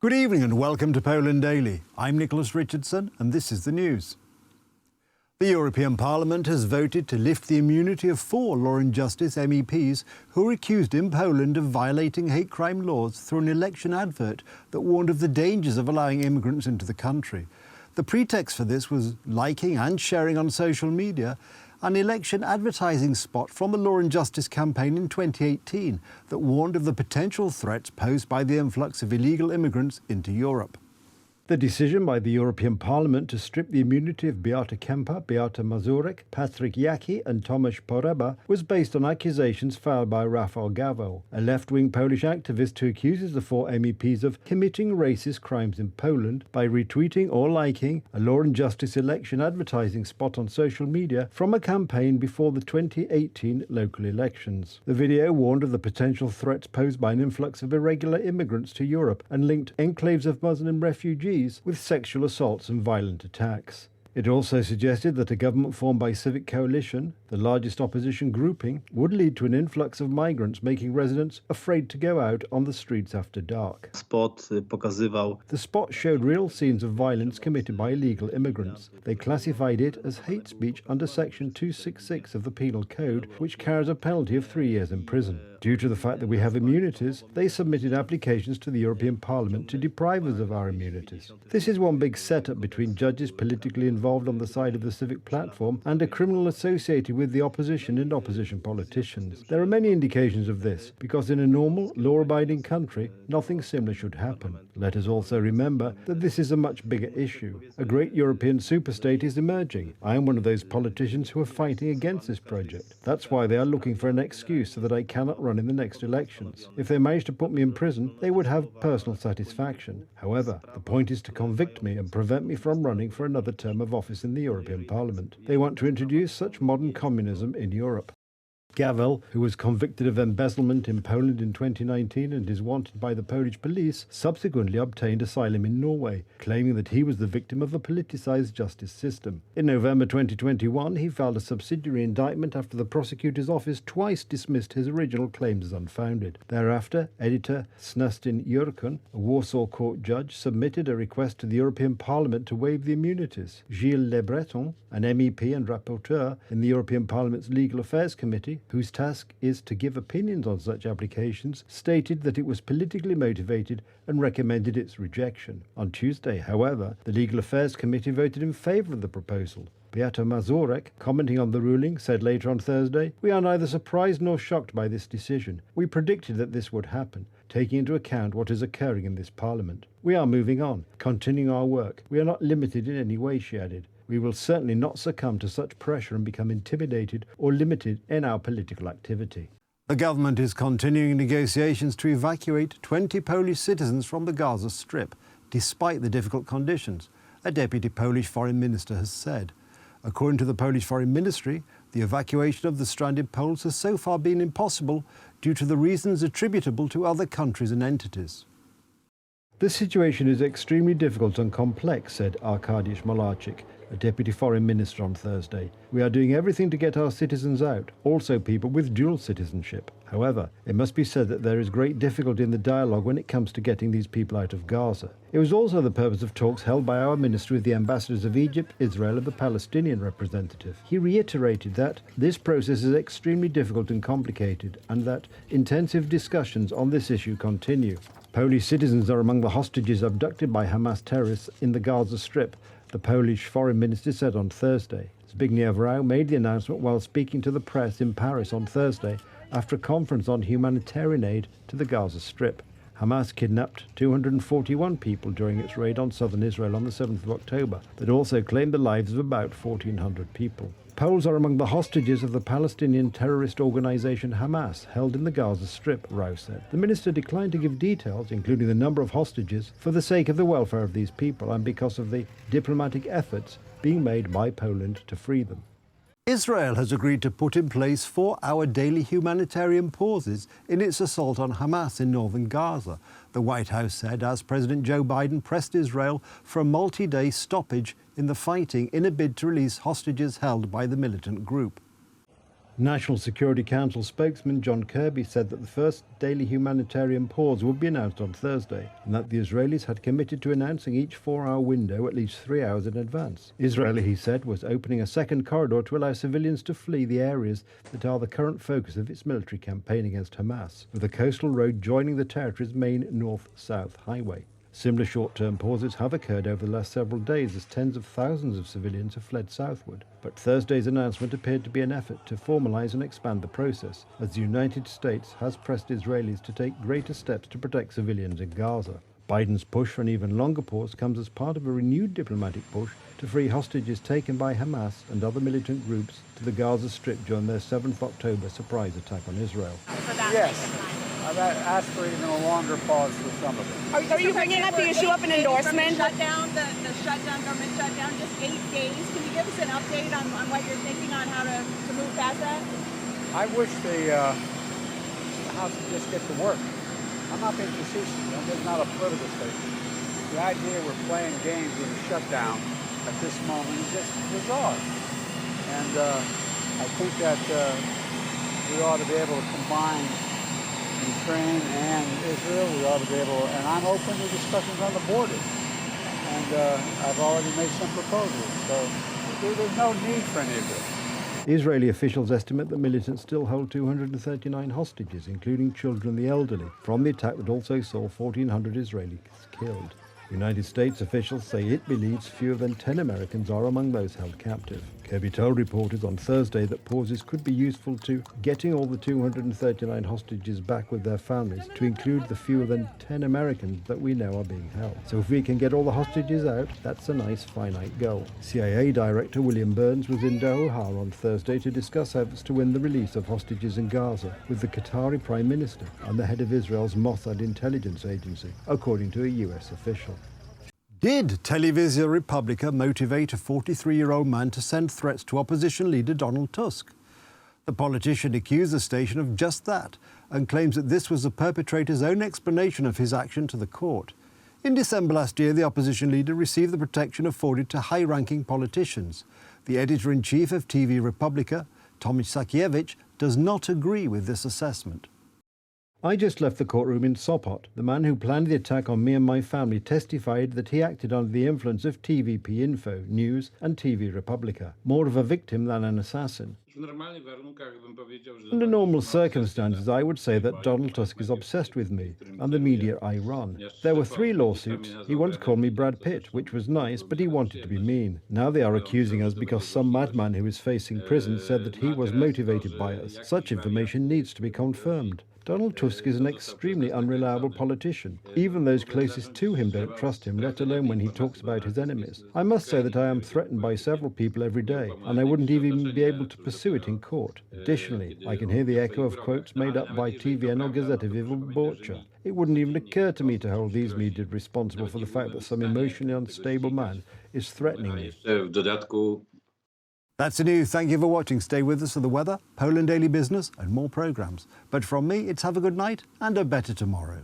Good evening and welcome to Poland Daily. I'm Nicholas Richardson and this is the news. The European Parliament has voted to lift the immunity of 4 Law and Justice MEPs who were accused in Poland of violating hate crime laws through an election advert that warned of the dangers of allowing immigrants into the country. The pretext for this was liking and sharing on social media an election advertising spot from the Law and Justice campaign in 2018 that warned of the potential threats posed by the influx of illegal immigrants into Europe. The decision by the European Parliament to strip the immunity of Beata Kempa, Beata Mazurek, Patryk Jaki and Tomasz Poreba was based on accusations filed by Rafał Gaweł, a left-wing Polish activist who accuses the 4 MEPs of committing racist crimes in Poland by retweeting or liking a Law and Justice election advertising spot on social media from a campaign before the 2018 local elections. The video warned of the potential threats posed by an influx of irregular immigrants to Europe and linked enclaves of Muslim refugees with sexual assaults and violent attacks. It also suggested that a government formed by Civic Coalition, the largest opposition grouping, would lead to an influx of migrants, making residents afraid to go out on the streets after dark. The spot showed real scenes of violence committed by illegal immigrants. They classified it as hate speech under Section 266 of the Penal Code, which carries a penalty of 3 years in prison. Due to the fact that we have immunities, they submitted applications to the European Parliament to deprive us of our immunities. This is one big setup between judges politically involved on the side of the civic platform and a criminal associated with the opposition and opposition politicians. There are many indications of this, because in a normal, law-abiding country, nothing similar should happen. Let us also remember that this is a much bigger issue. A great European superstate is emerging. I am one of those politicians who are fighting against this project. That's why they are looking for an excuse so that I cannot run in the next elections. If they manage to put me in prison, they would have personal satisfaction. However, the point is to convict me and prevent me from running for another term of office in the European Parliament. They want to introduce such modern communism in Europe. Gaweł, who was convicted of embezzlement in Poland in 2019 and is wanted by the Polish police, subsequently obtained asylum in Norway, claiming that he was the victim of a politicized justice system. In November 2021, he filed a subsidiary indictment after the prosecutor's office twice dismissed his original claims as unfounded. Thereafter, editor Snustin Jurkun, a Warsaw court judge, submitted a request to the European Parliament to waive the immunities. Gilles Le Breton, an MEP and rapporteur in the European Parliament's Legal Affairs Committee, whose task is to give opinions on such applications, stated that it was politically motivated and recommended its rejection. On Tuesday, however, the Legal Affairs Committee voted in favour of the proposal. Beata Mazurek, commenting on the ruling, said later on Thursday, "We are neither surprised nor shocked by this decision. We predicted that this would happen, taking into account what is occurring in this Parliament. We are moving on, continuing our work. We are not limited in any way," she added. "We will certainly not succumb to such pressure and become intimidated or limited in our political activity." The government is continuing negotiations to evacuate 20 Polish citizens from the Gaza Strip, despite the difficult conditions, a deputy Polish foreign minister has said. According to the Polish Foreign Ministry, the evacuation of the stranded Poles has so far been impossible due to the reasons attributable to other countries and entities. "The situation is extremely difficult and complex," said Arkadiusz Malarczyk, a deputy foreign minister, on Thursday. "We are doing everything to get our citizens out, also people with dual citizenship. However, it must be said that there is great difficulty in the dialogue when it comes to getting these people out of Gaza." It was also the purpose of talks held by our ministry with the ambassadors of Egypt, Israel and the Palestinian representative. He reiterated that this process is extremely difficult and complicated and that intensive discussions on this issue continue. Polish citizens are among the hostages abducted by Hamas terrorists in the Gaza Strip, the Polish foreign minister said on Thursday. Zbigniew Rau made the announcement while speaking to the press in Paris on Thursday after a conference on humanitarian aid to the Gaza Strip. Hamas kidnapped 241 people during its raid on southern Israel on the 7th of October, that also claimed the lives of about 1,400 people. Poles are among the hostages of the Palestinian terrorist organization Hamas, held in the Gaza Strip, Rau said. The minister declined to give details, including the number of hostages, for the sake of the welfare of these people and because of the diplomatic efforts being made by Poland to free them. Israel has agreed to put in place 4-hour daily humanitarian pauses in its assault on Hamas in northern Gaza, the White House said, as President Joe Biden pressed Israel for a multi-day stoppage in the fighting in a bid to release hostages held by the militant group. National Security Council spokesman John Kirby said that the first daily humanitarian pause would be announced on Thursday, and that the Israelis had committed to announcing each 4-hour window at least 3 hours in advance. Israel, he said, was opening a second corridor to allow civilians to flee the areas that are the current focus of its military campaign against Hamas, with a coastal road joining the territory's main north-south highway. Similar short-term pauses have occurred over the last several days as tens of thousands of civilians have fled southward. But Thursday's announcement appeared to be an effort to formalise and expand the process, as the United States has pressed Israelis to take greater steps to protect civilians in Gaza. Biden's push for an even longer pause comes as part of a renewed diplomatic push to free hostages taken by Hamas and other militant groups to the Gaza Strip during their 7th October surprise attack on Israel. Yes. I've asked for even a longer pause for some of it. Are you bringing up the issue of an endorsement? The shutdown, government shutdown, just 8 days. Can you give us an update on what you're thinking on how to move past that? I wish the House would just get to work. I'm not being facetious. This is not a political statement. The idea we're playing games with a shutdown at this moment is just bizarre. And I think that we ought to be able to combine Ukraine and Israel. We ought to be able, and I'm open to discussions on the border. And I've already made some proposals. So there's no need for any of this. Israeli officials estimate that militants still hold 239 hostages, including children and the elderly, from the attack that also saw 1,400 Israelis killed. United States officials say it believes fewer than 10 Americans are among those held captive. Kirby told reporters on Thursday that pauses could be useful to getting all the 239 hostages back with their families, to include the fewer than 10 Americans that we know are being held. So if we can get all the hostages out, that's a nice finite goal. CIA Director William Burns was in Doha on Thursday to discuss efforts to win the release of hostages in Gaza with the Qatari Prime Minister and the head of Israel's Mossad intelligence agency, according to a US official. Did Televizia Republica motivate a 43-year-old man to send threats to opposition leader Donald Tusk? The politician accused the station of just that and claims that this was the perpetrator's own explanation of his action to the court. In December last year, the opposition leader received the protection afforded to high-ranking politicians. The editor-in-chief of TV Republica, Tomasz Sakiewicz, does not agree with this assessment. I just left the courtroom in Sopot. The man who planned the attack on me and my family testified that he acted under the influence of TVP Info, News and TV Republica, more of a victim than an assassin. Under normal circumstances, I would say that Donald Tusk is obsessed with me and the media I run. There were 3 lawsuits. He once called me Brad Pitt, which was nice, but he wanted to be mean. Now they are accusing us because some madman who is facing prison said that he was motivated by us. Such information needs to be confirmed. Donald Tusk is an extremely unreliable politician. Even those closest to him don't trust him, let alone when he talks about his enemies. I must say that I am threatened by several people every day, and I wouldn't even be able to pursue it in court. Additionally, I can hear the echo of quotes made up by TVN or Gazeta Wyborcza. It wouldn't even occur to me to hold these media responsible for the fact that some emotionally unstable man is threatening me. That's the news. Thank you for watching. Stay with us for the weather, Poland Daily Business and more programmes. But from me, it's have a good night and a better tomorrow.